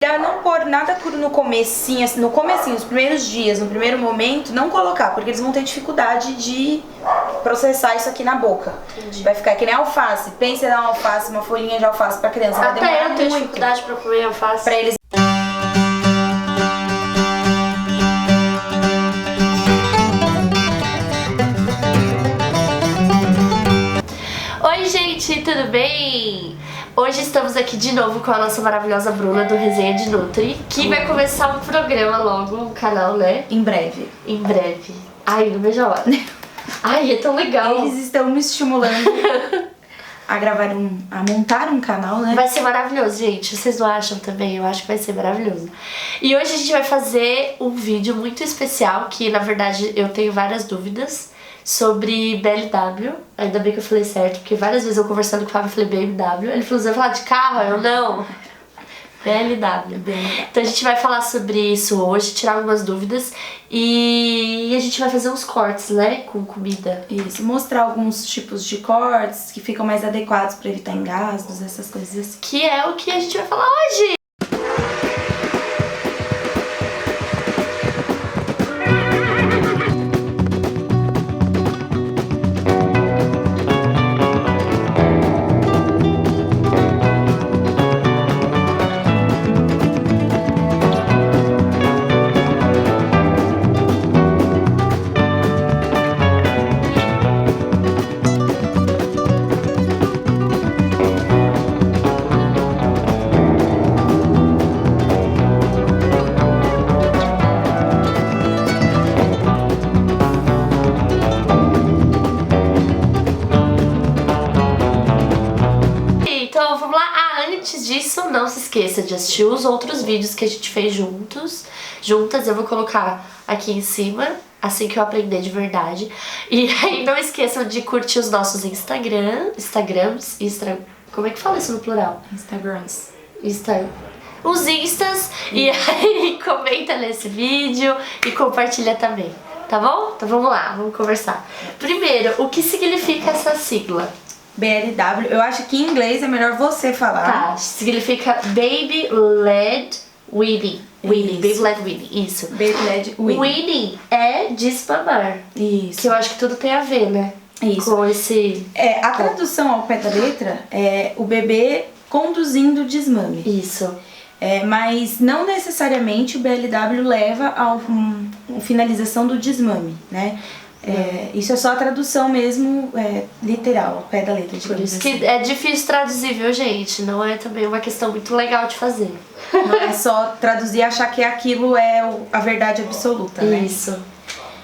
Não pôr nada cru no comecinho, assim, os primeiros dias, no primeiro momento, não colocar, porque eles vão ter dificuldade de processar isso aqui na boca. Entendi. Vai ficar que nem alface. Pensa em dar uma alface, uma folhinha de alface pra criança. Vai demorar Até eu tenho muito dificuldade pra comer alface. pra eles. Oi gente, tudo bem? Hoje estamos aqui de novo com a nossa maravilhosa Bruna do Resenha de Nutri, que vai começar um programa logo no canal, né? Em breve. Em breve. Ai, não vejo a hora. Ai, é tão legal. Eles estão me estimulando a montar um canal, né? Vai ser maravilhoso, gente. Vocês não acham também? Eu acho que vai ser maravilhoso. E hoje a gente vai fazer um vídeo muito especial, que na verdade eu tenho várias dúvidas sobre BLW. Ainda bem que eu falei certo, porque várias vezes eu conversando com o Fábio, eu falei BMW. Ele falou, você vai falar de carro? Eu não. BLW. Então a gente vai falar sobre isso hoje, tirar algumas dúvidas e a gente vai fazer uns cortes, né, com comida. Isso, mostrar alguns tipos de cortes que ficam mais adequados pra evitar engasgos, essas coisas. Que é o que a gente vai falar hoje. Antes disso, não se esqueça de assistir os outros vídeos que a gente fez juntas. Eu vou colocar aqui em cima, assim que eu aprender de verdade. E aí não esqueçam de curtir os nossos como é que fala isso no plural? Instagrams. Os instas. E aí comenta nesse vídeo e compartilha também, tá bom? Então vamos lá, vamos conversar. Primeiro, o que significa essa sigla? BLW, eu acho que em inglês é melhor você falar. Tá, significa Baby Led Weaning. Baby Led Weaning, isso. Baby Led Weaning. Weaning é desmamar. Isso. Que eu acho que tudo tem a ver, né? Isso. Com esse... A tradução ao pé da letra é o bebê conduzindo o desmame. Isso. Mas não necessariamente o BLW leva a finalização do desmame, né? Isso é só a tradução mesmo, literal, ao pé da letra. Por isso que é difícil traduzir, viu, gente? Não é também uma questão muito legal de fazer. Não é só traduzir e achar que aquilo é a verdade absoluta, né? Isso.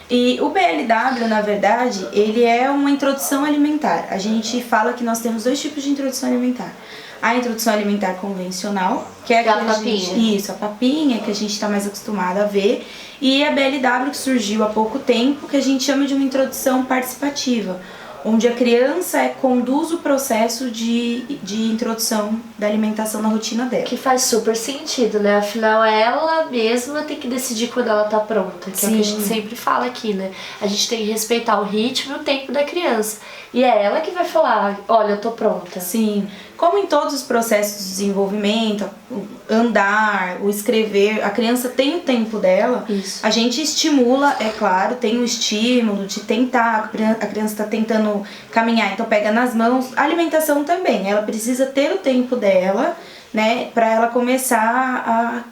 E o BLW, na verdade, ele é uma introdução alimentar. A gente fala que nós temos dois tipos de introdução alimentar. A introdução alimentar convencional, que é a papinha. Isso, a papinha, que a gente está mais acostumado a ver. E a BLW, que surgiu há pouco tempo, que a gente chama de uma introdução participativa, onde a criança conduz o processo de introdução da alimentação na rotina dela. Que faz super sentido, né? Afinal, ela mesma tem que decidir quando ela tá pronta, que é o que a gente sempre fala aqui, né? A gente tem que respeitar o ritmo e o tempo da criança. E é ela que vai falar, olha, eu tô pronta. Sim, como em todos os processos de desenvolvimento, o andar, o escrever, a criança tem o tempo dela. Isso. A gente estimula, é claro, tem o estímulo de tentar, a criança está tentando caminhar, então pega nas mãos. A alimentação também, ela precisa ter o tempo dela, né, para ela começar a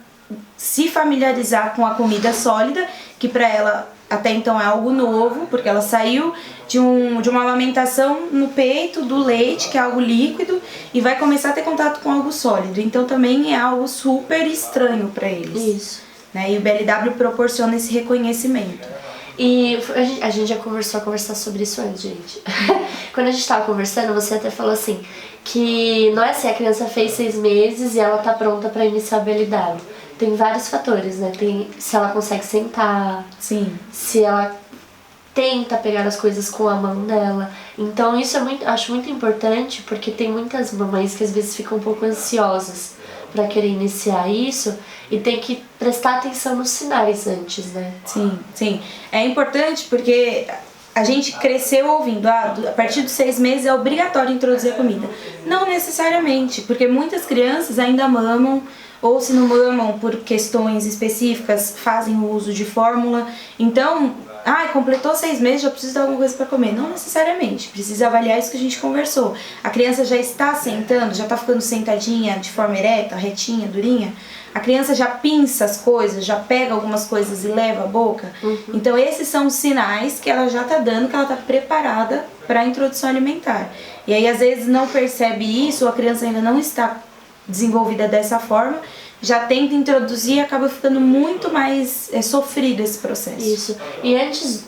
se familiarizar com a comida sólida, que para ela até então é algo novo, porque ela saiu de uma amamentação no peito do leite, que é algo líquido, e vai começar a ter contato com algo sólido. Então também é algo super estranho para eles. Isso. Né? E o BLW proporciona esse reconhecimento. E a gente já começou a conversar sobre isso antes, gente. Quando a gente tava conversando, você até falou assim, que não é assim, a criança fez 6 meses e ela tá pronta para iniciar o BLW. Tem vários fatores, né? Tem se ela consegue sentar, Sim. Se ela tenta pegar as coisas com a mão dela. Então isso acho muito importante, porque tem muitas mamães que às vezes ficam um pouco ansiosas para querer iniciar isso e tem que prestar atenção nos sinais antes, né? Sim, sim. É importante porque a gente cresceu ouvindo, a partir dos 6 meses é obrigatório introduzir a comida. Não necessariamente, porque muitas crianças ainda mamam ou se não mamam por questões específicas, fazem o uso de fórmula. Então, completou 6 meses, já precisa de alguma coisa para comer. Não necessariamente, precisa avaliar isso que a gente conversou. A criança já está sentando, já está ficando sentadinha de forma ereta, retinha, durinha. A criança já pinça as coisas, já pega algumas coisas e leva à boca. Então esses são os sinais que ela já está dando, que ela está preparada para a introdução alimentar. E aí às vezes não percebe isso, ou a criança ainda não está desenvolvida dessa forma, já tenta introduzir e acaba ficando muito mais sofrido esse processo. Isso. E antes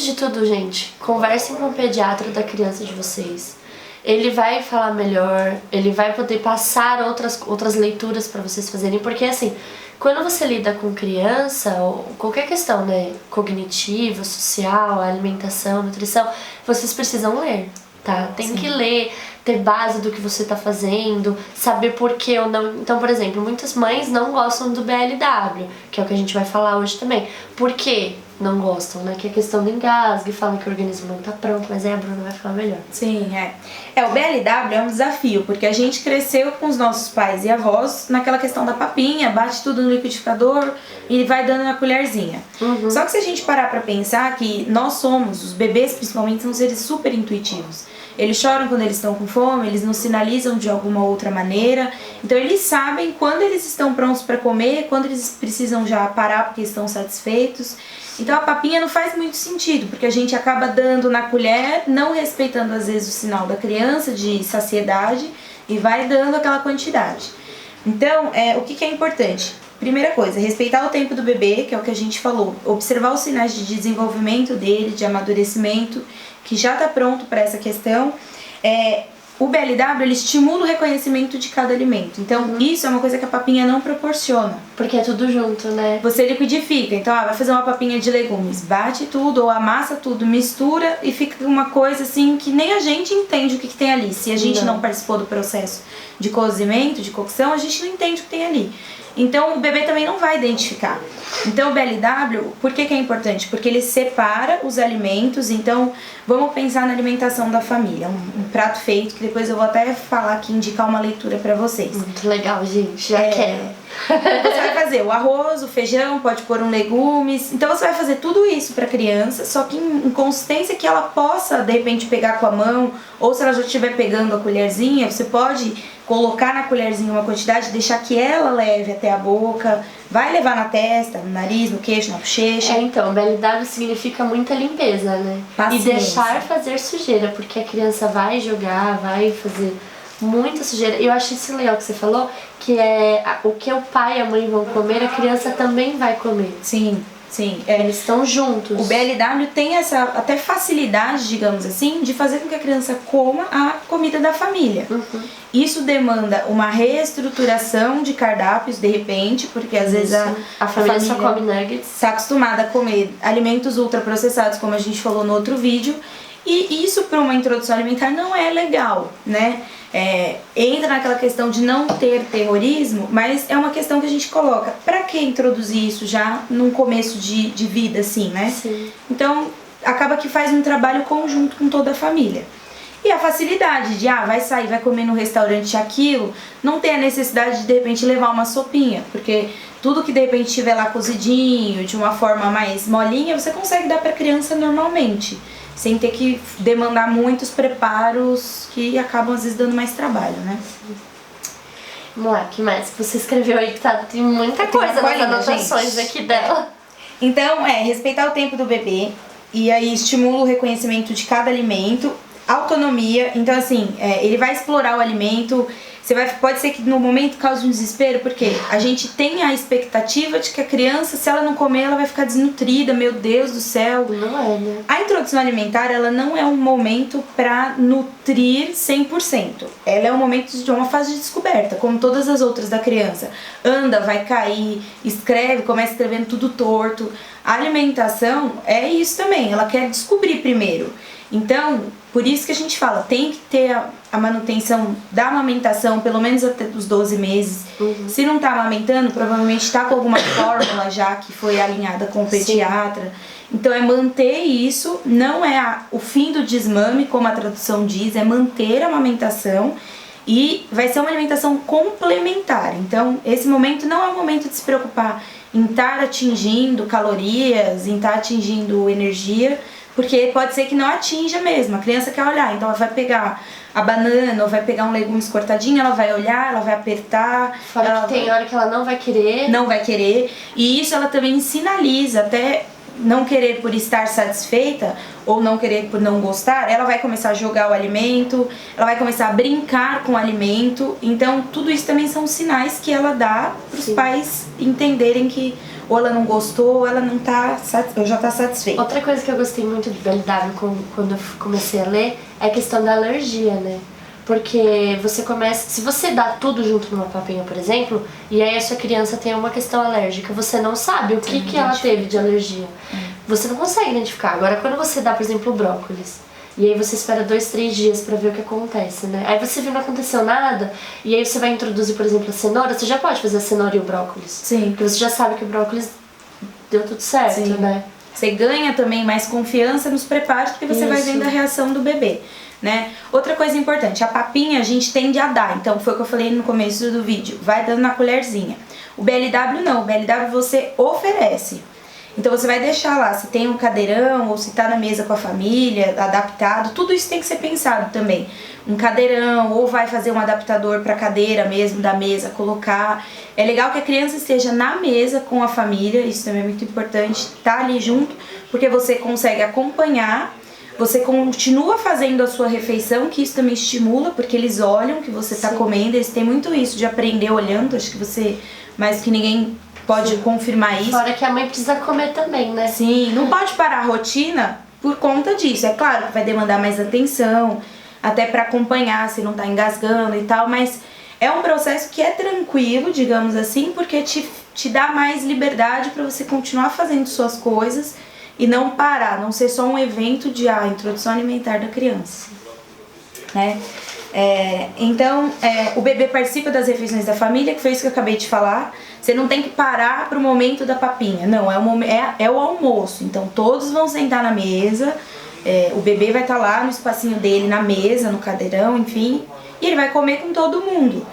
de tudo, gente, conversem com o pediatra da criança de vocês. Ele vai falar melhor, ele vai poder passar outras leituras para vocês fazerem, porque assim, quando você lida com criança, ou qualquer questão, né, cognitiva, social, alimentação, nutrição, vocês precisam ler, tá? Tem que ler, ter base do que você tá fazendo, saber por que ou não. Então, por exemplo, muitas mães não gostam do BLW, que é o que a gente vai falar hoje também. Por quê? Não gostam, né? Que é a questão do engasgue, falam que o organismo não tá pronto, mas aí a Bruna vai falar melhor. Sim, o BLW é um desafio, porque a gente cresceu com os nossos pais e avós naquela questão da papinha, bate tudo no liquidificador e vai dando na colherzinha. Só que se a gente parar pra pensar que nós somos, os bebês principalmente, são seres super intuitivos. Eles choram quando eles estão com fome, eles nos sinalizam de alguma outra maneira. Então eles sabem quando eles estão prontos para comer, quando eles precisam já parar porque estão satisfeitos. Então a papinha não faz muito sentido, porque a gente acaba dando na colher, não respeitando às vezes o sinal da criança de saciedade e vai dando aquela quantidade. Então, o que é importante? Primeira coisa, respeitar o tempo do bebê, que é o que a gente falou. Observar os sinais de desenvolvimento dele, de amadurecimento, que já está pronto para essa questão. O BLW, ele estimula o reconhecimento de cada alimento. Então, isso é uma coisa que a papinha não proporciona. Porque é tudo junto, né? Você liquidifica. Então, vai fazer uma papinha de legumes. Bate tudo ou amassa tudo, mistura e fica uma coisa assim que nem a gente entende o que tem ali. Se a gente não participou do processo de cozimento, de cocção, a gente não entende o que tem ali. Então o bebê também não vai identificar. Então o BLW, por que é importante? Porque ele separa os alimentos. Então vamos pensar na alimentação da família, um prato feito, que depois eu vou até falar aqui, indicar uma leitura pra vocês. Muito legal, gente, já quero. Você vai fazer o arroz, o feijão, pode pôr legumes. Então você vai fazer tudo isso pra criança, só que em consistência que ela possa de repente pegar com a mão, ou se ela já estiver pegando a colherzinha, você pode colocar na colherzinha uma quantidade, deixar que ela leve até a boca, vai levar na testa, no nariz, no queixo, na bochecha. Então, BLW significa muita limpeza, né? Paciência. E deixar fazer sujeira, porque a criança vai jogar, vai fazer muita sujeira. Eu acho isso legal que você falou, que é o que o pai e a mãe vão comer, a criança também vai comer. Sim. Eles estão juntos. O BLW tem essa até facilidade, digamos assim, de fazer com que a criança coma a comida da família. Isso demanda uma reestruturação de cardápios, de repente, porque às vezes a família só come nuggets. Está acostumada a comer alimentos ultraprocessados, como a gente falou no outro vídeo, e isso para uma introdução alimentar não é legal, né? Entra naquela questão de não ter terrorismo, mas é uma questão que a gente coloca. Pra que introduzir isso já num começo de vida, assim, né? Sim. Então, acaba que faz um trabalho conjunto com toda a família. E a facilidade de, vai sair, vai comer no restaurante aquilo, não tem a necessidade de repente levar uma sopinha, porque tudo que de repente estiver lá cozidinho, de uma forma mais molinha, você consegue dar pra criança normalmente, sem ter que demandar muitos preparos que acabam às vezes dando mais trabalho, né? Vamos lá, o que mais que você escreveu aí? Que tem muita coisa nas anotações aqui dela. Então, respeitar o tempo do bebê, e aí estimula o reconhecimento de cada alimento, autonomia. Então assim, ele vai explorar o alimento. Pode ser que no momento cause um desespero, porque a gente tem a expectativa de que a criança, se ela não comer, ela vai ficar desnutrida, meu Deus do céu. Não é, né? A introdução alimentar, ela não é um momento para nutrir 100%. Ela é um momento de uma fase de descoberta, como todas as outras da criança. Anda, vai cair, escreve, começa escrevendo tudo torto. A alimentação é isso também, ela quer descobrir primeiro. Então, por isso que a gente fala, tem que ter a manutenção da amamentação, pelo menos até os 12 meses. Se não tá amamentando, provavelmente tá com alguma fórmula já que foi alinhada com o pediatra. Então é manter isso, não é o fim do desmame, como a tradução diz, é manter a amamentação. E vai ser uma alimentação complementar. Então, esse momento não é o momento de se preocupar em estar atingindo calorias, em estar atingindo energia, porque pode ser que não atinja mesmo. A criança quer olhar, então ela vai pegar a banana ou vai pegar um legumes cortadinho, ela vai olhar, ela vai apertar. Fora que tem hora que ela não vai querer. Não vai querer. E isso ela também sinaliza, até não querer por estar satisfeita ou não querer por não gostar, ela vai começar a jogar o alimento, ela vai começar a brincar com o alimento. Então tudo isso também são sinais que ela dá para os pais entenderem que ou ela não gostou ou ela não tá, ou já tá satisfeita. Outra coisa que eu gostei muito do BLW quando eu comecei a ler é a questão da alergia, né? Porque você começa, se você dá tudo junto numa papinha, por exemplo, e aí a sua criança tem uma questão alérgica, você não sabe o que ela teve de alergia. Você não consegue identificar. Agora, quando você dá, por exemplo, o brócolis, e aí você espera 2, 3 dias pra ver o que acontece, né? Aí você viu que não aconteceu nada, e aí você vai introduzir, por exemplo, a cenoura, você já pode fazer a cenoura e o brócolis. Sim. Porque você já sabe que o brócolis deu tudo certo, Sim. né? Você ganha também mais confiança nos preparos, porque você vai vendo a reação do bebê, né? Outra coisa importante, a papinha a gente tende a dar, então foi o que eu falei no começo do vídeo, vai dando na colherzinha. O BLW não, o BLW você oferece. Então você vai deixar lá, se tem um cadeirão ou se tá na mesa com a família, adaptado, tudo isso tem que ser pensado também. Um cadeirão ou vai fazer um adaptador para cadeira mesmo da mesa, colocar. É legal que a criança esteja na mesa com a família, isso também é muito importante, tá ali junto, porque você consegue acompanhar, você continua fazendo a sua refeição, que isso também estimula, porque eles olham que você tá comendo, eles têm muito isso de aprender olhando, acho que você, mais que ninguém pode confirmar isso. Fora que a mãe precisa comer também, né? Sim, não pode parar a rotina por conta disso. É claro que vai demandar mais atenção, até para acompanhar se não tá engasgando e tal, mas é um processo que é tranquilo, digamos assim, porque te dá mais liberdade para você continuar fazendo suas coisas e não parar, não ser só um evento de introdução alimentar da criança, né? Então, o bebê participa das refeições da família, que foi isso que eu acabei de falar. Você não tem que parar pro momento da papinha, não, é o almoço. Então todos vão sentar na mesa, o bebê vai estar lá no espacinho dele, na mesa, no cadeirão, enfim, e ele vai comer com todo mundo.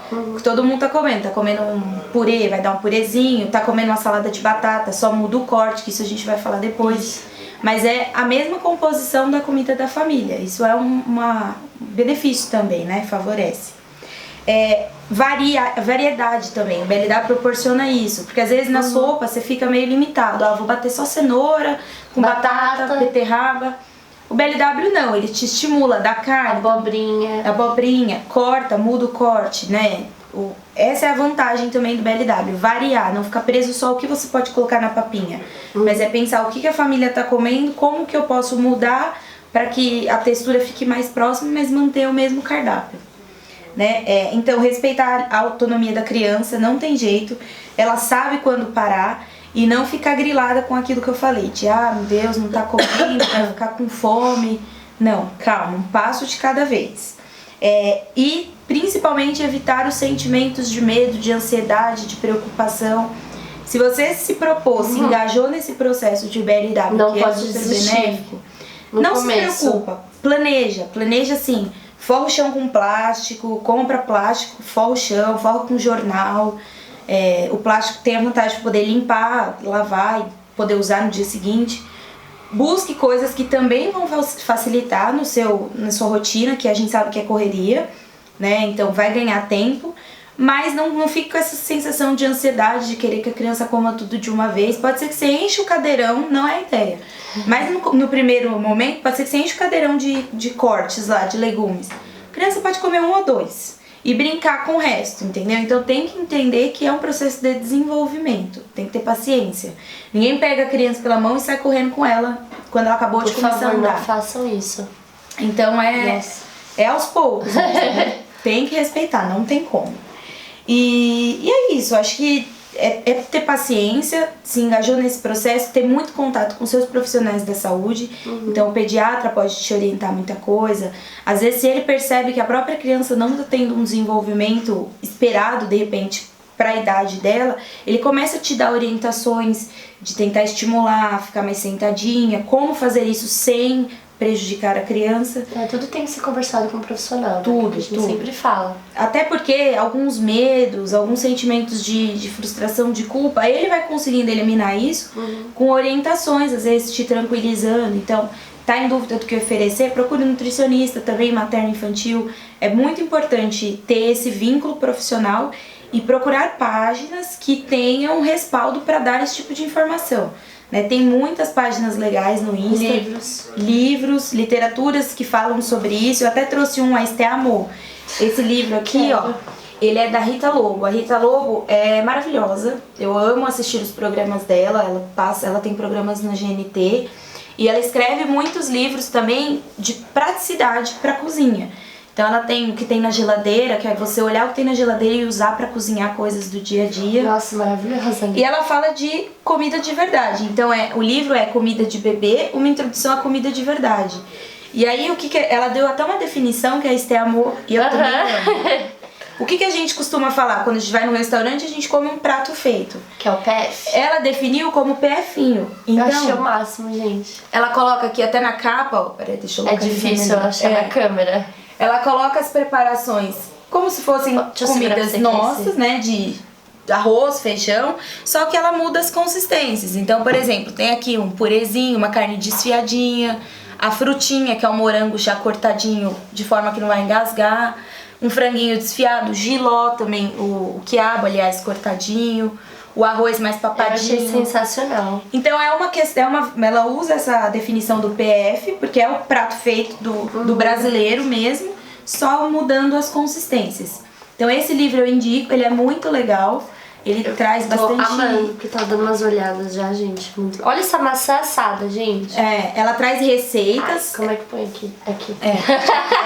Todo mundo tá comendo um purê, vai dar um purezinho, tá comendo uma salada de batata, só muda o corte, que isso a gente vai falar depois. Mas é a mesma composição da comida da família, isso é um benefício também, né, favorece. Variedade também, o BLW proporciona isso, porque às vezes na sopa você fica meio limitado, vou bater só cenoura, com batata, beterraba. O BLW não, ele te estimula, dá carne, abobrinha, corta, muda o corte, né? Essa é a vantagem também do BLW, variar, não ficar preso só o que você pode colocar na papinha, mas é pensar o que a família tá comendo, como que eu posso mudar para que a textura fique mais próxima, mas manter o mesmo cardápio. Né? Então respeitar a autonomia da criança, não tem jeito, ela sabe quando parar e não ficar grilada com aquilo que eu falei, de meu Deus, não tá comendo, vai ficar com fome. Não, calma, um passo de cada vez. E principalmente evitar os sentimentos de medo, de ansiedade, de preocupação. Se você se propôs, se engajou nesse processo de BLW, não que pode super desistir. Benéfico, não se preocupa, planeja assim. Forra o chão com plástico, compra plástico, forra o chão, forra com jornal. O plástico tem a vantagem de poder limpar, lavar e poder usar no dia seguinte. Busque coisas que também vão facilitar na sua rotina, que a gente sabe que é correria, né? Então vai ganhar tempo, mas não fique com essa sensação de ansiedade de querer que a criança coma tudo de uma vez. Pode ser que você enche o cadeirão, não é a ideia. Mas no primeiro momento, pode ser que você enche o cadeirão de cortes lá, de legumes. A criança pode comer 1 ou 2 e brincar com o resto, entendeu? Então tem que entender que é um processo de desenvolvimento, tem que ter paciência. Ninguém pega a criança pela mão e sai correndo com ela quando ela acabou de começar a andar. Não façam isso. Então é aos poucos, tem que respeitar, não tem como. E é isso, acho que é ter paciência, se engajou nesse processo, ter muito contato com seus profissionais da saúde. Então o pediatra pode te orientar muita coisa. Às vezes, se ele percebe que a própria criança não está tendo um desenvolvimento esperado, de repente, para a idade dela, ele começa a te dar orientações de tentar estimular, ficar mais sentadinha, como fazer isso sem prejudicar a criança. Tudo tem que ser conversado com o profissional. Tudo, né? A gente tudo. sempre fala. Até porque alguns medos, alguns sentimentos de frustração, de culpa, ele vai conseguindo eliminar isso com orientações, às vezes te tranquilizando. Então, tá em dúvida do que oferecer, procure um nutricionista também, materno-infantil. É muito importante ter esse vínculo profissional e procurar páginas que tenham respaldo para dar esse tipo de informação. Né? Tem muitas páginas legais no Insta. Livros, literaturas que falam sobre isso. Eu até trouxe a Este Amor. Esse livro aqui, ó, ele é da Rita Lobo. A Rita Lobo é maravilhosa. Eu amo assistir os programas dela. Ela tem programas na GNT. E ela escreve muitos livros também de praticidade para cozinha. Então ela tem o que tem na geladeira, que é você olhar o que tem na geladeira e usar para cozinhar coisas do dia a dia. Nossa, maravilhosa. E ela fala de comida de verdade. Então o livro é Comida de Bebê, uma introdução à comida de verdade. E aí ela deu até uma definição que é Este Amor, e eu também amo. O que a gente costuma falar quando a gente vai no restaurante, a gente come um prato feito. Que é o PF. Ela definiu como PFinho. Então, eu achei o máximo, gente. Ela coloca aqui até na capa, ó, peraí, deixa eu É difícil eu achar na câmera. Ela coloca as preparações como se fossem comidas nossas, né, de arroz, feijão, só que ela muda as consistências. Então, por exemplo, tem aqui um purezinho, uma carne desfiadinha, a frutinha, que é um morango já cortadinho de forma que não vai engasgar, um franguinho desfiado, jiló também, o quiabo, aliás, cortadinho, o arroz mais papadinho. Eu achei sensacional. Então é uma questão, ela usa essa definição do PF, porque é o prato feito do brasileiro mesmo, só mudando as consistências. Então esse livro eu indico, ele é muito legal, ele traz bastante... Tô amando, porque tá dando umas olhadas já, gente. Muito... Olha essa maçã assada, gente. Ela traz receitas... Ai, como é que põe aqui? Aqui.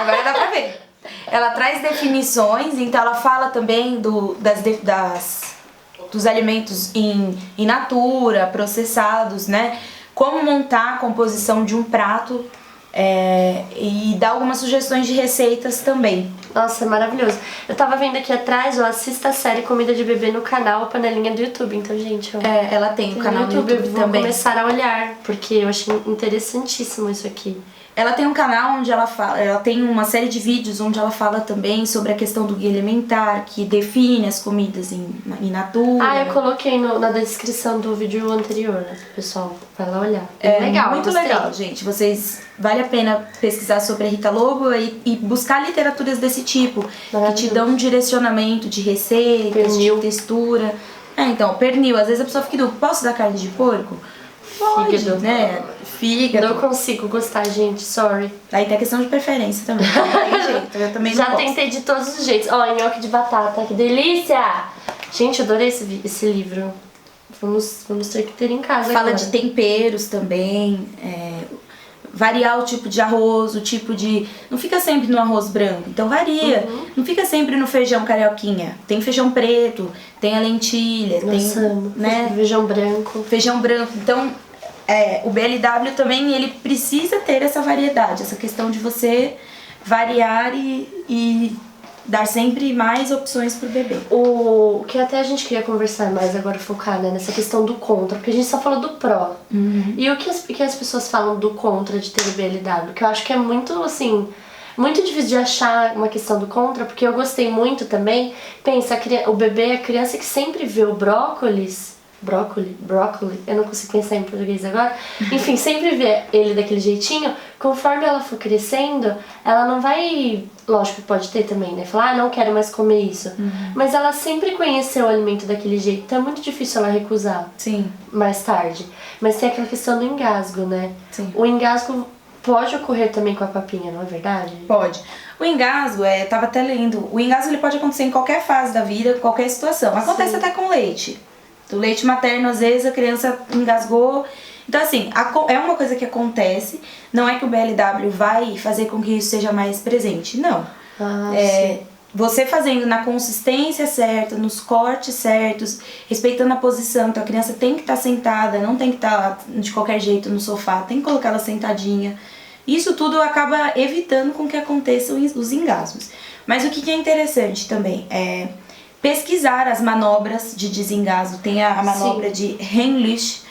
Agora dá pra ver. Ela traz definições, então ela fala também dos alimentos in natura, processados, né? Como montar a composição de um prato e dá algumas sugestões de receitas também. Nossa, é maravilhoso. Eu tava vendo aqui atrás, ó, assista a série Comida de Bebê no canal Panelinha do YouTube. Então, gente, ó, ela tem o canal do YouTube eu vou também. Começar a olhar, porque eu achei interessantíssimo isso aqui. Ela tem um canal onde ela tem uma série de vídeos onde ela fala também sobre a questão do guia alimentar, que define as comidas in natura. Eu coloquei na descrição do vídeo anterior, né, pessoal? Vai lá olhar. Legal, muito legal, gente. Vale a pena pesquisar sobre a Rita Lobo e buscar literaturas desse tipo, que te dão um direcionamento de receitas, de textura. Então, pernil. Às vezes a pessoa fica dúvida, posso dar carne de porco? Pode, Fígado. né? Fígado. Não consigo gostar, gente, sorry. Aí tem a questão de preferência também. Não tem jeito, eu também não Já gosto. tentei de todos os jeitos. Ó, nhoque de batata, que delícia! Gente, eu adorei esse livro. Vamos ter que ter em casa Fala agora. de temperos também, variar o tipo de arroz, o tipo de... Não fica sempre no arroz branco, então varia. Não fica sempre no feijão carioquinha. Tem feijão preto, tem a lentilha, Nossa, tem... né? Feijão branco. Feijão branco. Então, o BLW também, ele precisa ter essa variedade, essa questão de você variar e dar sempre mais opções pro bebê. O que até a gente queria conversar mais agora, focar, né, nessa questão do contra, porque a gente só falou do pró. E o que as pessoas falam do contra de ter o BLW? Que eu acho que é muito, assim, muito difícil de achar uma questão do contra, porque eu gostei muito também. Pensa, o bebê é a criança que sempre vê o brócolis, eu não consigo pensar em português agora. Enfim, sempre vê ele daquele jeitinho. Conforme ela for crescendo, ela não vai... Lógico que pode ter também, né? Falar, não quero mais comer isso. Mas ela sempre conheceu o alimento daquele jeito. Então é muito difícil ela recusar. Sim. Mais tarde. Mas tem aquela questão do engasgo, né? Sim. O engasgo pode ocorrer também com a papinha, não é verdade? Pode. O engasgo, tava até lendo, o engasgo ele pode acontecer em qualquer fase da vida, qualquer situação. Acontece até com leite. Do leite materno, às vezes, a criança engasgou. Então, assim, é uma coisa que acontece. Não é que o BLW vai fazer com que isso seja mais presente. Não. Você fazendo na consistência certa, nos cortes certos, respeitando a posição. Então, a criança tem que estar sentada, não tem que estar de qualquer jeito no sofá. Tem que colocar ela sentadinha. Isso tudo acaba evitando com que aconteçam os engasgos. Mas o que é interessante também é pesquisar as manobras de desengasgo. Tem a manobra de Heimlich,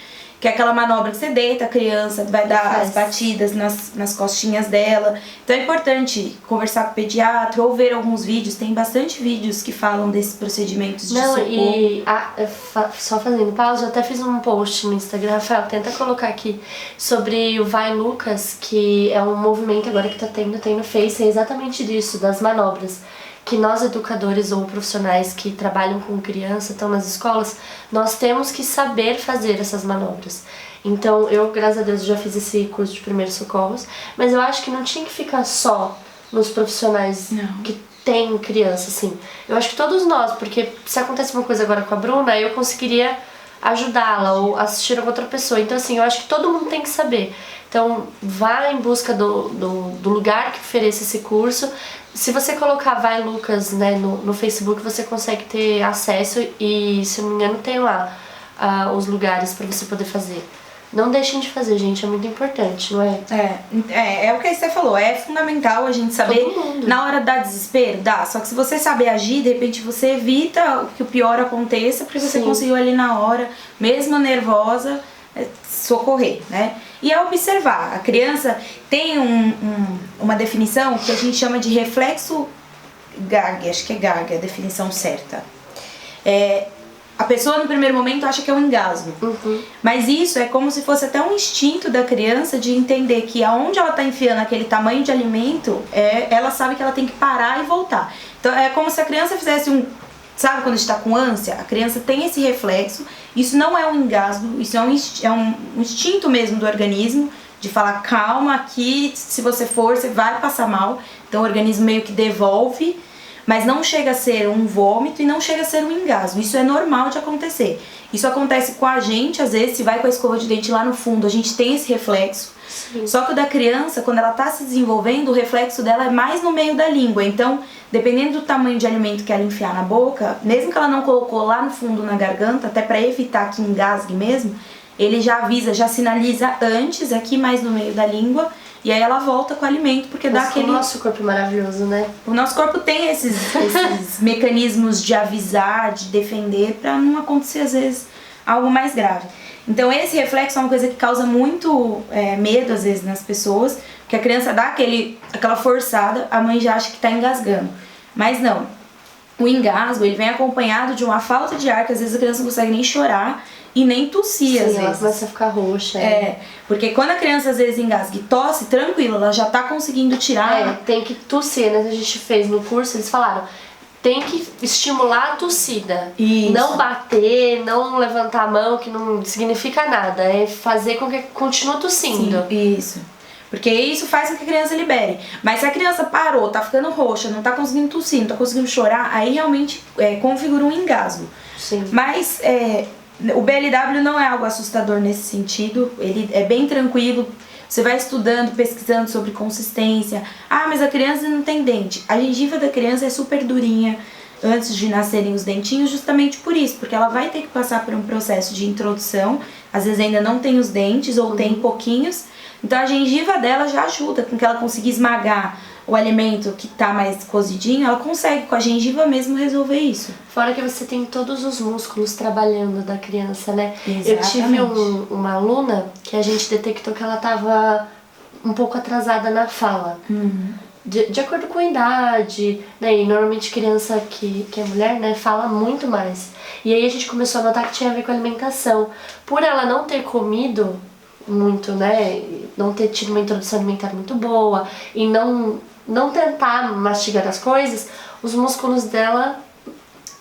que é aquela manobra que você deita a criança, vai dar as batidas nas costinhas dela. Então é importante conversar com o pediatra ou ver alguns vídeos, tem bastante vídeos que falam desses procedimentos de socorro. E só fazendo pausa, eu até fiz um post no Instagram, Rafael, tenta colocar aqui, sobre o Vai Lucas, que é um movimento agora que tem no Face, é exatamente disso, das manobras. Que nós educadores ou profissionais que trabalham com criança, estão nas escolas, nós temos que saber fazer essas manobras. Então eu, graças a Deus, já fiz esse curso de primeiros socorros, mas eu acho que não tinha que ficar só nos profissionais que tem criança, assim. Eu acho que todos nós, porque se acontece uma coisa agora com a Bruna, eu conseguiria ajudá-la ou assistir a outra pessoa. Então assim, eu acho que todo mundo tem que saber. Então vá em busca do lugar que ofereça esse curso. Se você colocar Vai Lucas, né, no Facebook, você consegue ter acesso e, se eu não me engano, tem lá os lugares para você poder fazer. Não deixem de fazer, gente, é muito importante, não é? É o que você falou, é fundamental a gente saber. Na hora da desespero, dá. Só que se você saber agir, de repente você evita que o pior aconteça, porque você conseguiu ali na hora, mesmo nervosa, socorrer, né? E é observar. A criança tem uma definição que a gente chama de reflexo Gag, acho que é Gag a definição certa. A pessoa no primeiro momento acha que é um engasgo, mas isso é como se fosse até um instinto da criança de entender que aonde ela está enfiando aquele tamanho de alimento, ela sabe que ela tem que parar e voltar. Então é como se a criança fizesse sabe quando está com ânsia? A criança tem esse reflexo. Isso não é um engasgo, isso é um instinto mesmo do organismo de falar calma aqui, se você for, você vai passar mal. Então o organismo meio que devolve, mas não chega a ser um vômito e não chega a ser um engasgo. Isso é normal de acontecer. Isso acontece com a gente, às vezes, se vai com a escova de dente lá no fundo, a gente tem esse reflexo. Sim. Só que o da criança, quando ela está se desenvolvendo, o reflexo dela é mais no meio da língua. Então, dependendo do tamanho de alimento que ela enfiar na boca, mesmo que ela não colocou lá no fundo na garganta, até para evitar que engasgue mesmo, ele já avisa, já sinaliza antes, aqui mais no meio da língua, e aí ela volta com o alimento, porque dá aquele... O nosso corpo é maravilhoso, né? O nosso corpo tem esses mecanismos de avisar, de defender, pra não acontecer, às vezes, algo mais grave. Então esse reflexo é uma coisa que causa muito medo, às vezes, nas pessoas, porque a criança dá aquela forçada, a mãe já acha que tá engasgando. Mas não. O engasgo, ele vem acompanhado de uma falta de ar, que às vezes a criança não consegue nem chorar, e nem tossir, às vezes. Ela começa a ficar roxa. Porque quando a criança às vezes engasga e tosse, tranquilo, ela já tá conseguindo tirar. Tem que tossir, né? A gente fez no curso, eles falaram, tem que estimular a tossida. Isso. Não bater, não levantar a mão, que não significa nada. É fazer com que continue tossindo. Sim, isso. Porque isso faz com que a criança libere. Mas se a criança parou, tá ficando roxa, não tá conseguindo tossir, não tá conseguindo chorar, aí realmente configura um engasgo. Sim. Mas... o BLW não é algo assustador nesse sentido, ele é bem tranquilo, você vai estudando, pesquisando sobre consistência. Mas a criança não tem dente. A gengiva da criança é super durinha antes de nascerem os dentinhos, justamente por isso, porque ela vai ter que passar por um processo de introdução, às vezes ainda não tem os dentes ou tem pouquinhos, então a gengiva dela já ajuda com que ela consiga esmagar o alimento que tá mais cozidinho, ela consegue com a gengiva mesmo resolver isso. Fora que você tem todos os músculos trabalhando da criança, né? Exatamente. Eu tive uma aluna que a gente detectou que ela tava um pouco atrasada na fala. De acordo com a idade, né? E normalmente criança que é mulher, né, fala muito mais. E aí a gente começou a notar que tinha a ver com a alimentação. Por ela não ter comido muito, né? Não ter tido uma introdução alimentar muito boa e não tentar mastigar as coisas, os músculos dela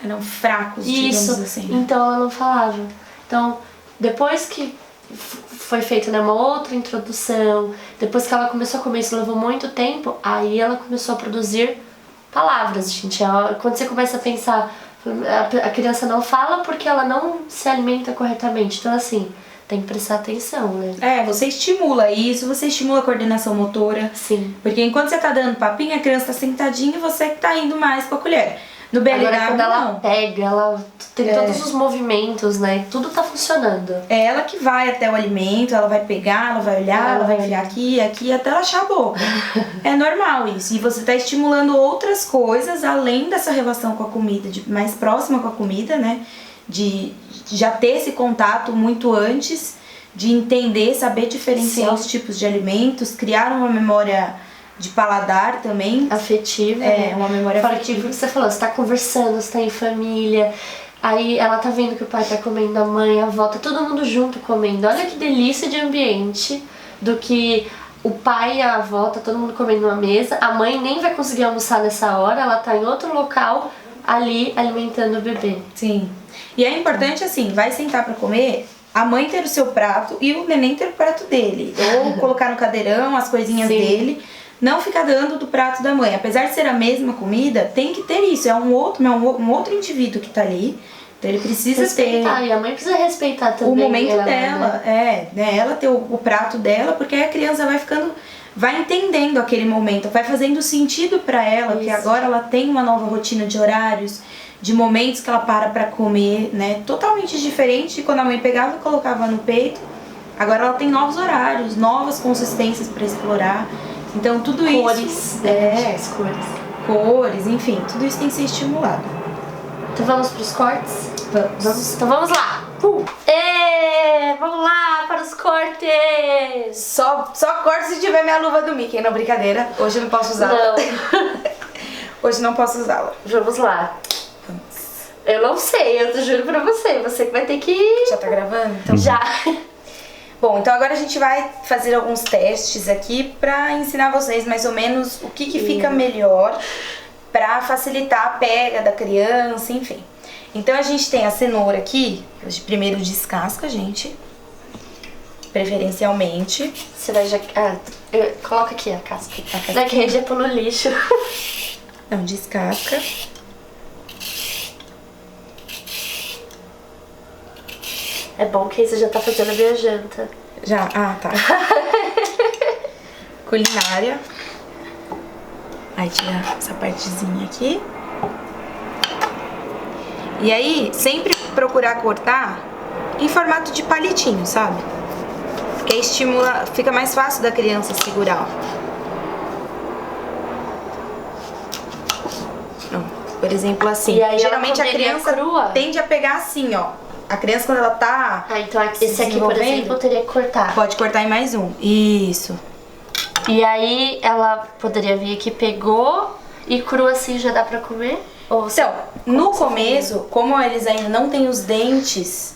eram fracos, digamos assim. Então ela não falava. Então, depois que foi feita, né, uma outra introdução, depois que ela começou a comer, isso levou muito tempo, aí ela começou a produzir palavras, gente. Quando você começa a pensar, a criança não fala porque ela não se alimenta corretamente. Então, assim, tem que prestar atenção, né? Você estimula isso, você estimula a coordenação motora. Sim. Porque enquanto você tá dando papinho, a criança tá sentadinha e você que tá indo mais com a colher. No BLW, agora, quando ela pega, ela tem todos os movimentos, né? Tudo tá funcionando. É ela que vai até o alimento, ela vai pegar, ela vai olhar, ela vai enfiar aqui, até ela achar a boca. É normal isso. E você tá estimulando outras coisas, além dessa relação com a comida, mais próxima com a comida, né? De já ter esse contato muito antes, de entender, saber diferenciar Sim. os tipos de alimentos, criar uma memória de paladar também. Afetiva. Uma memória Fora afetiva. que você falou, você tá conversando, você tá em família, aí ela tá vendo que o pai tá comendo, a mãe, a avó, tá todo mundo junto comendo. Olha que delícia de ambiente do que o pai e a avó, tá todo mundo comendo numa mesa, a mãe nem vai conseguir almoçar nessa hora, ela tá em outro local ali alimentando o bebê. Sim. E é importante assim, vai sentar pra comer, a mãe ter o seu prato e o neném ter o prato dele. Ou colocar no cadeirão as coisinhas Sim. dele. Não ficar dando do prato da mãe. Apesar de ser a mesma comida, tem que ter isso. É um outro indivíduo que tá ali. Então ele precisa Respeitar, ter e a mãe precisa respeitar também o momento ela, dela. né? Ela ter o prato dela, porque aí a criança vai entendendo aquele momento, vai fazendo sentido pra ela, que Isso. agora ela tem uma nova rotina de horários, de momentos que ela para pra comer, né? Totalmente diferente de quando a mãe pegava e colocava no peito. Agora ela tem novos horários, novas consistências pra explorar. Então tudo Cores, isso, né? As cores. cores, enfim, tudo isso tem que ser estimulado. Então vamos pros cortes? Vamos. Então vamos lá! Vamos lá para os cortes! Só corto se tiver minha luva do Mickey, não, brincadeira. Hoje eu não posso usá-la. Não. Hoje não posso usá-la. Vamos lá. Eu não sei, eu juro pra você. Você que vai ter que... Já tá gravando? Então. Já. Bom, então agora a gente vai fazer alguns testes aqui pra ensinar vocês mais ou menos o que fica melhor pra facilitar a pega da criança, enfim. Então a gente tem a cenoura aqui, primeiro descasca, gente, preferencialmente. Você vai já... coloca aqui a casca. Não, que rede é pôr no lixo. Não, descasca. É bom que aí você já tá fazendo a minha janta. Já, tá. Culinária. Aí tira essa partezinha aqui. E aí, sempre procurar cortar em formato de palitinho, sabe? Porque aí estimula, fica mais fácil da criança segurar. Não, por exemplo, assim. E aí geralmente ela a comeria criança crua? tende a pegar assim, ó. A criança, quando ela tá Então esse aqui, por desenvolvendo, exemplo, eu teria que cortar. pode cortar em mais um. Isso. E aí ela poderia vir aqui, pegou e cru assim já dá pra comer? Ou Então, no você começo, como eles ainda não têm os dentes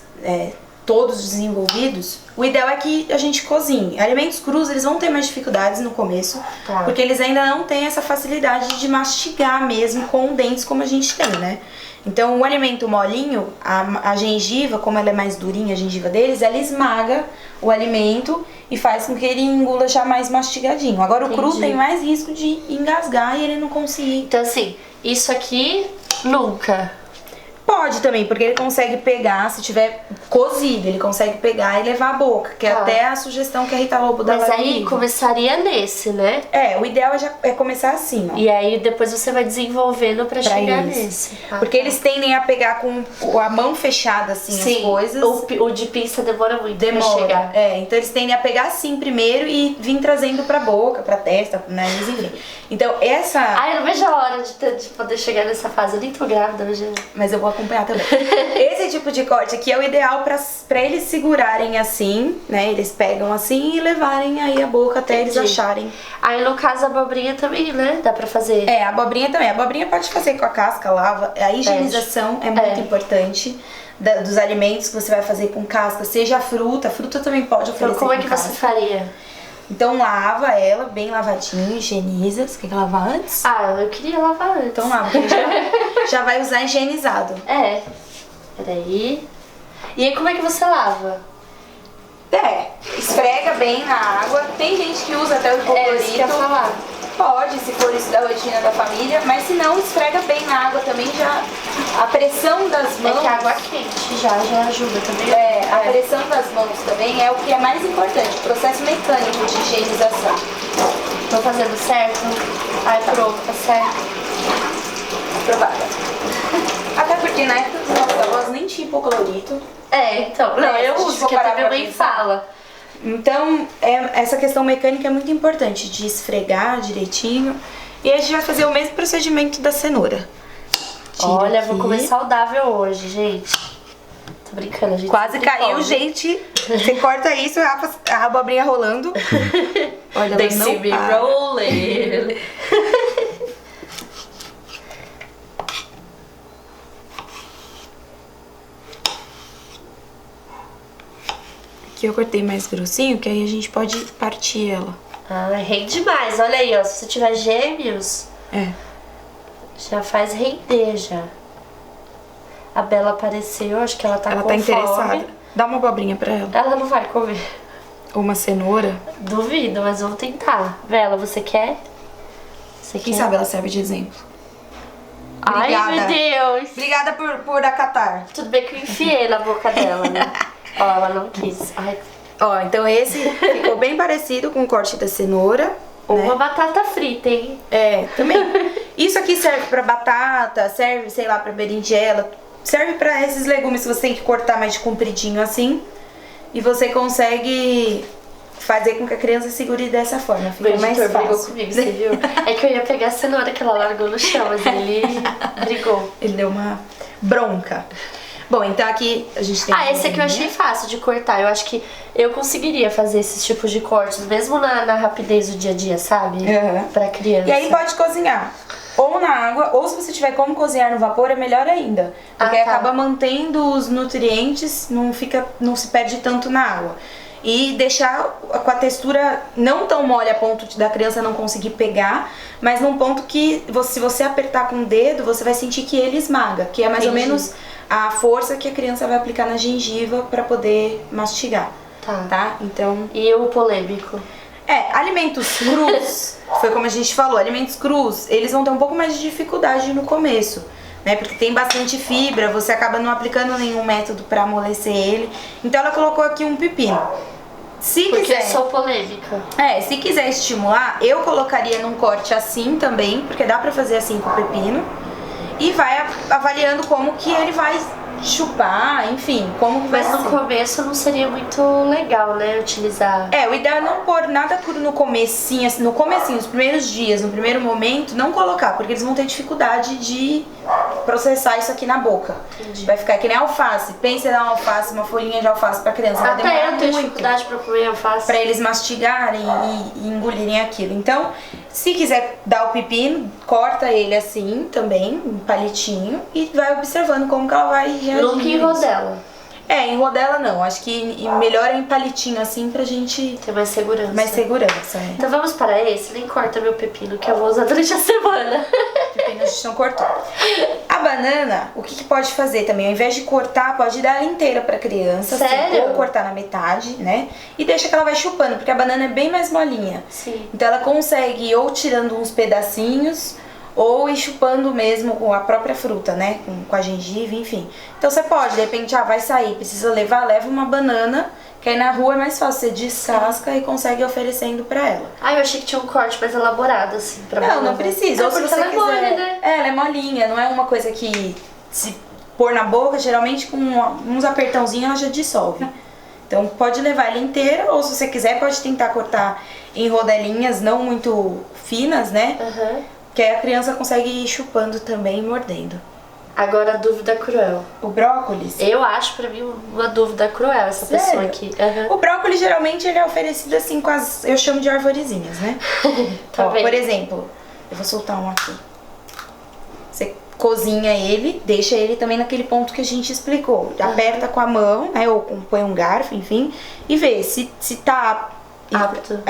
todos desenvolvidos, o ideal é que a gente cozinhe. Alimentos crus, eles vão ter mais dificuldades no começo, Tá. porque eles ainda não têm essa facilidade de mastigar mesmo com dentes como a gente tem, né? Então, o alimento molinho, a gengiva, como ela é mais durinha, a gengiva deles, ela esmaga o alimento e faz com que ele engula já mais mastigadinho. Agora, o cru Entendi. tem mais risco de engasgar e ele não conseguir. Então assim, isso aqui nunca. Pode também, porque ele consegue pegar, se tiver cozido, ele consegue pegar e levar à boca, que é Tá. até a sugestão que a Rita Lobo dá Mas lá no aí livro. começaria nesse, né? O ideal é começar assim, ó. E aí depois você vai desenvolvendo pra chegar isso. nesse. Porque eles tendem a pegar com a mão fechada, assim, Sim, as coisas. o de pinça demora muito pra Demora. chegar. Então eles tendem a pegar assim primeiro e vir trazendo pra boca, pra testa, pro nariz, enfim. Então essa... Ai, eu não vejo a hora de poder chegar nessa fase. Eu nem tô grávida hoje. Mas eu vou acompanhar também. Esse tipo de corte aqui é o ideal pra eles segurarem assim, né? Eles pegam assim e levarem aí a boca até eles Entendi. acharem. Aí no caso a abobrinha também, né? Dá pra fazer. A abobrinha também. A abobrinha pode fazer com a casca, lava. A higienização é muito importante dos alimentos que você vai fazer com casca, seja a fruta também pode oferecer Então como é com que casca. você faria? Então lava ela bem lavadinho, higieniza. Você quer lavar antes? Ah, eu queria lavar antes. Então lava, porque já vai usar higienizado. Peraí. E aí como é que você lava? Esfrega bem na água. Tem gente que usa até o É, isso que eu ia hipoclorito. falar. Pode, se for isso da rotina da família, mas se não, esfrega bem na água também, já a pressão das mãos... É que a água quente já ajuda também. a pressão das mãos também é o que é mais importante, o processo mecânico de higienização. Tô fazendo certo? Ai, pronto, tá certo. Aprovada. Até porque na época dos nossos avós nem tinha hipoclorito. Então. Não, Se a eu gente uso, for que parar até minha pra mãe pensar. fala. Então, essa questão mecânica é muito importante, de esfregar direitinho. E a gente vai fazer o mesmo procedimento da cenoura. Tira Olha, aqui. vou comer saudável hoje, gente. Tô brincando, a gente Quase sempre caiu, come. gente. Você corta isso, a abobrinha rolando. Olha, ela They não see me para. rolling. Aqui eu cortei mais grossinho, que aí a gente pode partir ela. Ai, rende mais. Olha aí, ó. Se você tiver gêmeos, já faz render já. A Bela apareceu, acho que ela tá Ela com tá fome. interessada. Dá uma abobrinha pra ela. Ela não vai comer. Ou uma cenoura. Duvido, mas vamos tentar. Bela, você quer? Você Quem quer? sabe ela serve de exemplo. Ai, Obrigada. meu Deus. Obrigada por acatar. Tudo bem que eu enfiei na boca dela, né? Ó, ela não quis. Ai. Ó, então esse ficou bem parecido com o corte da cenoura. Ou né? uma batata frita, hein? É, também. Isso aqui serve pra batata, serve, sei lá, pra berinjela. Serve pra esses legumes que você tem que cortar mais de compridinho assim. E você consegue fazer com que a criança segure dessa forma. O Fica mais editor brigou fácil. comigo, você viu? É que eu ia pegar a cenoura que ela largou no chão, mas ele brigou. Ele deu uma bronca. Bom, então aqui a gente tem... Ah, esse aqui eu achei fácil de cortar. Eu acho que eu conseguiria fazer esses tipos de cortes, mesmo na rapidez do dia a dia, sabe? Uhum. Pra criança. E aí pode cozinhar ou na água, ou se você tiver como cozinhar no vapor, é melhor ainda. Porque Ah, tá. acaba mantendo os nutrientes, não se perde tanto na água. E deixar com a textura não tão mole a ponto da criança não conseguir pegar, mas num ponto que, se você apertar com o dedo, você vai sentir que ele esmaga. Que é mais ou Entendi. menos a força que a criança vai aplicar na gengiva para poder mastigar. Tá? Então... E o polêmico? alimentos crus, foi como a gente falou, alimentos crus, eles vão ter um pouco mais de dificuldade no começo, né? Porque tem bastante fibra, você acaba não aplicando nenhum método pra amolecer ele. Então ela colocou aqui um pepino. Se Porque quiser, eu sou polêmica. se quiser estimular, eu colocaria num corte assim também, porque dá pra fazer assim com o pepino. E vai avaliando como que ele vai chupar, enfim, como que vai Mas no ser. começo não seria muito legal, né? Utilizar. O ideal é não pôr nada cru no comecinho, assim, nos primeiros dias, no primeiro momento, não colocar, porque eles vão ter dificuldade de processar isso aqui na boca. Entendi. Vai ficar que nem alface. Pensa em dar uma alface, uma folhinha de alface pra criança, vai Até demorar eu tenho muito dificuldade pra comer alface. pra eles mastigarem e engolirem aquilo. Então, se quiser dar o pepino, corta ele assim também, um palitinho, e vai observando como que ela vai reagir. Nunca em rodela. Em rodela não, acho que melhor é em palitinho assim pra gente Ter mais segurança. mais segurança. Então vamos para esse, nem corta meu pepino que eu vou usar durante a semana. Pepino a gente não cortou. A banana, o que pode fazer também? Ao invés de cortar, pode dar ela inteira pra criança. assim, Sério? ou cortar na metade, né? E deixa que ela vai chupando, porque a banana é bem mais molinha. Sim. Então ela consegue ou tirando uns pedacinhos, ou ir chupando mesmo com a própria fruta, né? Com a gengiva, enfim. Então você pode, de repente, vai sair, precisa levar, leva uma banana, que aí na rua é mais fácil, você descasca e consegue ir oferecendo pra ela. Ah, eu achei que tinha um corte mais elaborado, assim, pra Não, banana. não precisa. Ou se porque você ela é quiser. mole, né? Ela é molinha, não é uma coisa que se pôr na boca, geralmente com uns apertãozinhos ela já dissolve. Então pode levar ela inteira, ou se você quiser pode tentar cortar em rodelinhas não muito finas, né? Aham. Que aí a criança consegue ir chupando também e mordendo. Agora a dúvida cruel. O brócolis. Eu acho pra mim uma dúvida cruel essa pessoa Sério? aqui. Aham. O brócolis geralmente ele é oferecido assim com as. Eu chamo de arvorezinhas, né? Tá bem. Por exemplo, eu vou soltar um aqui. Você cozinha ele, deixa ele também naquele ponto que a gente explicou. Aperta com a mão, né? Ou põe um garfo, enfim, e vê se tá Apto.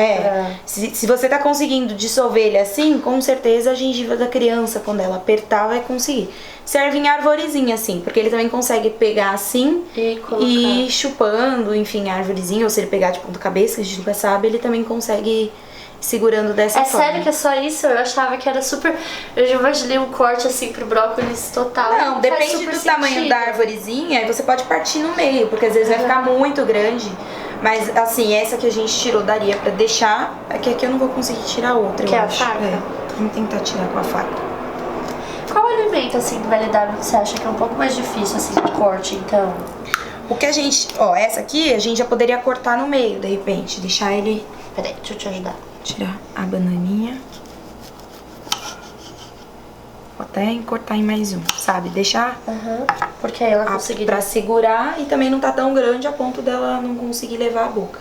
se você tá conseguindo dissolver ele assim, com certeza a gengiva da criança, quando ela apertar, vai conseguir. Serve em arvorezinha, assim, porque ele também consegue pegar assim E colocar. e ir chupando, enfim, a arvorezinha, ou se ele pegar de ponta cabeça, que a gente nunca sabe, ele também consegue ir segurando dessa É forma. sério que é só isso? Eu achava que era super. Eu já imaginei um corte assim pro brócolis total. Não, Faz depende super do tamanho sentido. da arvorezinha, aí você pode partir no meio, porque às vezes vai ficar muito grande. Mas assim, essa que a gente tirou daria pra deixar, é que aqui eu não vou conseguir tirar outra, Que eu é a acho. faca? Vamos tentar tirar com a faca. Qual alimento assim do VLW que você acha que é um pouco mais difícil assim de corte, então? O que a gente, essa aqui a gente já poderia cortar no meio, de repente, deixar ele, Peraí, deixa eu te ajudar. tirar a bananinha. Vou até cortar em mais um, sabe? Deixar Porque aí ela conseguiria... pra segurar e também não tá tão grande a ponto dela não conseguir levar a boca.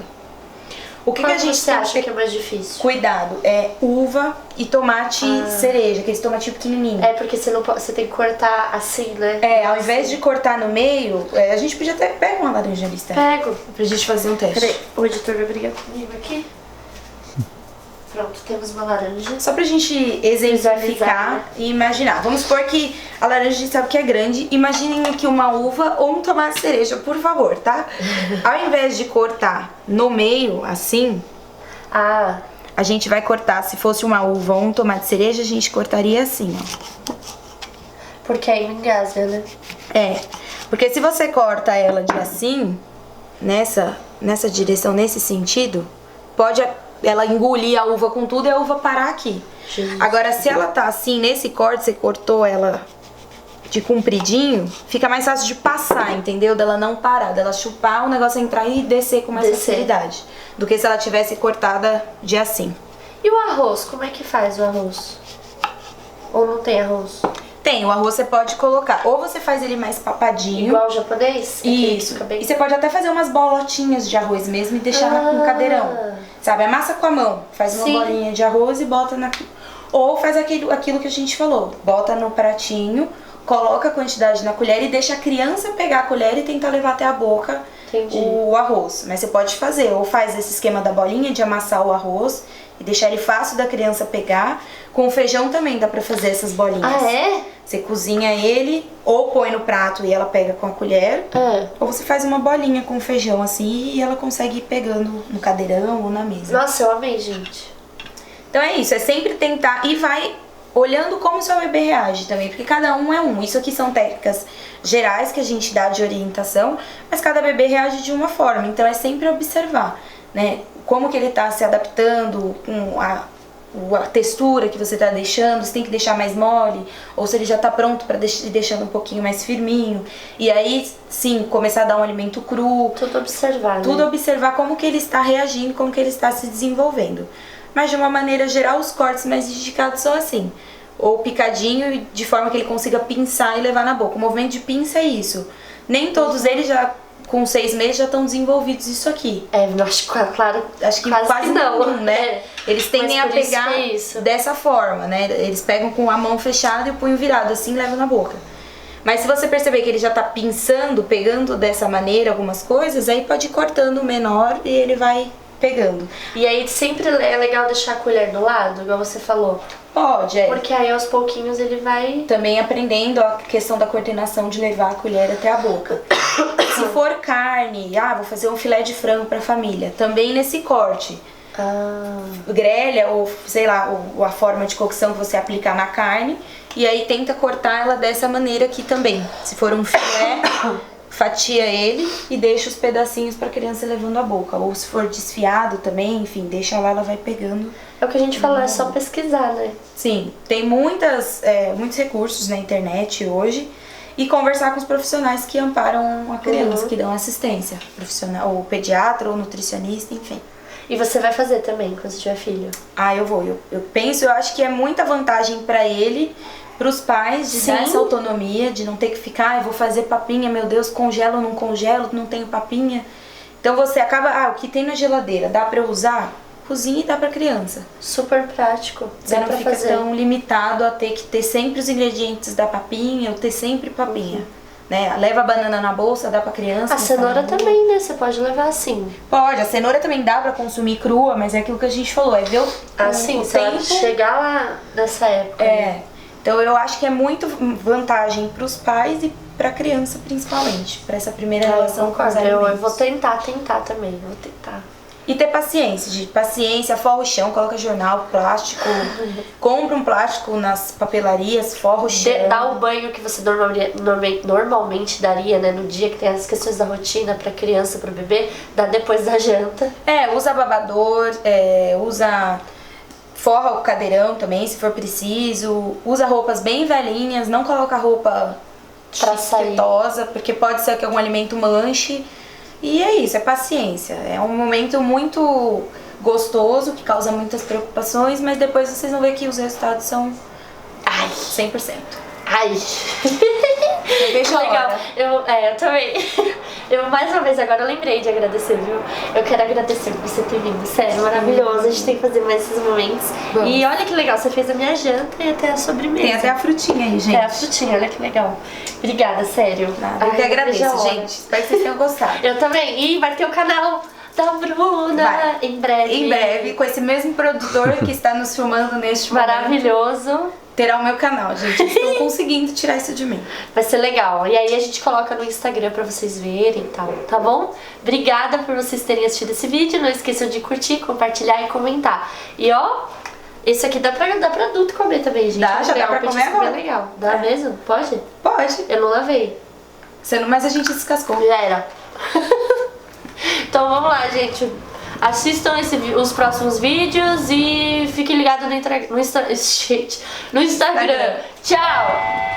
O que a gente você acha que é mais difícil? Cuidado, é uva e tomate cereja, aquele tomatinho pequenininho. É porque você não pode, você tem que cortar assim, né? Ao invés de cortar no meio, a gente podia até pegar uma laranja ali, Pego. pra gente fazer um teste. Peraí, o editor vai brigar comigo aqui. Pronto, temos uma laranja. Só pra gente exemplificar e imaginar. Vamos supor que a laranja a gente sabe que é grande. Imaginem aqui uma uva ou um tomate cereja, por favor, tá? Ao invés de cortar no meio, assim, a gente vai cortar, se fosse uma uva ou um tomate cereja, a gente cortaria assim, ó. Porque aí engasga, né? Porque se você corta ela de assim, nessa direção, nesse sentido, pode ela engolir a uva com tudo e a uva parar aqui. Jesus. Agora, se ela tá assim, nesse corte, você cortou ela de compridinho, fica mais fácil de passar, entendeu? Dela não parar, dela chupar, o negócio entrar e descer com mais facilidade. Do que se ela tivesse cortada de assim. E o arroz? Como é que faz o arroz? Ou não tem arroz? Tem, o arroz você pode colocar, ou você faz ele mais papadinho. Igual o japonês? Isso. Bem... E você pode até fazer umas bolotinhas de arroz mesmo e deixar no cadeirão. Sabe, amassa com a mão, faz uma bolinha de arroz e bota na... Ou faz aquilo que a gente falou, bota no pratinho, coloca a quantidade na colher e deixa a criança pegar a colher e tentar levar até a boca o arroz. Mas você pode fazer, ou faz esse esquema da bolinha de amassar o arroz e deixar ele fácil da criança pegar. Com o feijão também dá pra fazer essas bolinhas. Ah, é? Você cozinha ele, ou põe no prato e ela pega com a colher, ou você faz uma bolinha com feijão assim e ela consegue ir pegando no cadeirão ou na mesa. Nossa, eu amei, gente. Então é isso, é sempre tentar e vai olhando como o seu bebê reage também, porque cada um é um. Isso aqui são técnicas gerais que a gente dá de orientação, mas cada bebê reage de uma forma, então é sempre observar, né? Como que ele tá se adaptando com a textura que você tá deixando, se tem que deixar mais mole, ou se ele já tá pronto pra ir deixando um pouquinho mais firminho. E aí, sim, começar a dar um alimento cru. Tudo observar, Tudo observar como que ele está reagindo, como que ele está se desenvolvendo. Mas de uma maneira geral, os cortes mais indicados são assim. Ou picadinho, de forma que ele consiga pinçar e levar na boca. O movimento de pinça é isso. Nem todos eles já... Com 6 meses já estão desenvolvidos isso aqui. Acho que quase não, né? Eles tendem a pegar isso. dessa forma, né? Eles pegam com a mão fechada e o punho virado, assim, e levam na boca. Mas se você perceber que ele já tá pinçando, pegando dessa maneira algumas coisas, aí pode ir cortando o menor e ele vai pegando. E aí sempre é legal deixar a colher do lado, igual você falou. Pode, Porque aí aos pouquinhos ele vai... Também aprendendo a questão da coordenação de levar a colher até a boca. Se for carne, vou fazer um filé de frango pra família, também nesse corte. Grelha ou, sei lá, ou a forma de cocção que você aplicar na carne. E aí tenta cortar ela dessa maneira aqui também. Se for um filé, fatia ele e deixa os pedacinhos pra criança levando a boca. Ou se for desfiado também, enfim, deixa lá, ela vai pegando. É o que a gente falou, é só pesquisar, né? Sim, tem muitos recursos na internet hoje. E conversar com os profissionais que amparam a criança, que dão assistência. Profissional, ou pediatra, ou nutricionista, enfim. E você vai fazer também quando você tiver filho? Eu vou. Eu acho que é muita vantagem pra ele, pros pais, de dar essa autonomia, de não ter que ficar, eu vou fazer papinha, meu Deus, congelo ou não congelo, não tenho papinha. Então você acaba, o que tem na geladeira, dá pra eu usar? Cozinha e dá pra criança. Super prático. Você não fica tão limitado a ter que ter sempre os ingredientes da papinha, ou ter sempre papinha. Né? Leva a banana na bolsa, dá pra criança. A cenoura também, né? Você pode levar assim. Pode, a cenoura também dá pra consumir crua, mas é aquilo que a gente falou, é ver o tempo. Chegar lá nessa época. Né? Então eu acho que é muito vantagem pros pais e pra criança principalmente, pra essa primeira relação com os alimentos. Eu vou tentar também, vou tentar. E ter paciência, gente. Paciência, forra o chão, coloca jornal, plástico. Compra um plástico nas papelarias, forra o chão. Dá o banho que você normalmente daria, né? No dia que tem as questões da rotina pra criança, pro bebê. Dá depois da janta. Usa babador, forra o cadeirão também, se for preciso. Usa roupas bem velhinhas, não coloca roupa chiquetosa, porque pode ser que algum alimento manche. E é isso, é paciência. É um momento muito gostoso, que causa muitas preocupações, mas depois vocês vão ver que os resultados 100%. Ai. Eu vejo legal. hora. Eu também. Eu mais uma vez agora lembrei de agradecer, viu? Eu quero agradecer por você ter vindo. Sério, maravilhoso. A gente tem que fazer mais esses momentos. Vamos. E olha que legal, você fez a minha janta e até a sobremesa. Tem até a frutinha aí, gente. É a frutinha, olha que legal. Obrigada, sério. Nada, eu que agradeço, gente. Espero que vocês tenham gostado. Eu também. E vai ter o canal da Bruna Vai. em breve. Em breve, com esse mesmo produtor que está nos filmando neste momento. Maravilhoso. Terá o meu canal, gente. Estou conseguindo tirar isso de mim. Vai ser legal. E aí a gente coloca no Instagram pra vocês verem e tal, tá bom? Obrigada por vocês terem assistido esse vídeo. Não esqueçam de curtir, compartilhar e comentar. E ó, esse aqui dá pra adulto comer também, gente. Dá, já dá pra comer agora. Bem legal. Dá mesmo? Pode? Pode. Eu não lavei. Mas a gente descascou. Já era. Então vamos lá, gente. Assistam os próximos vídeos e fiquem ligados no Instagram. Tchau!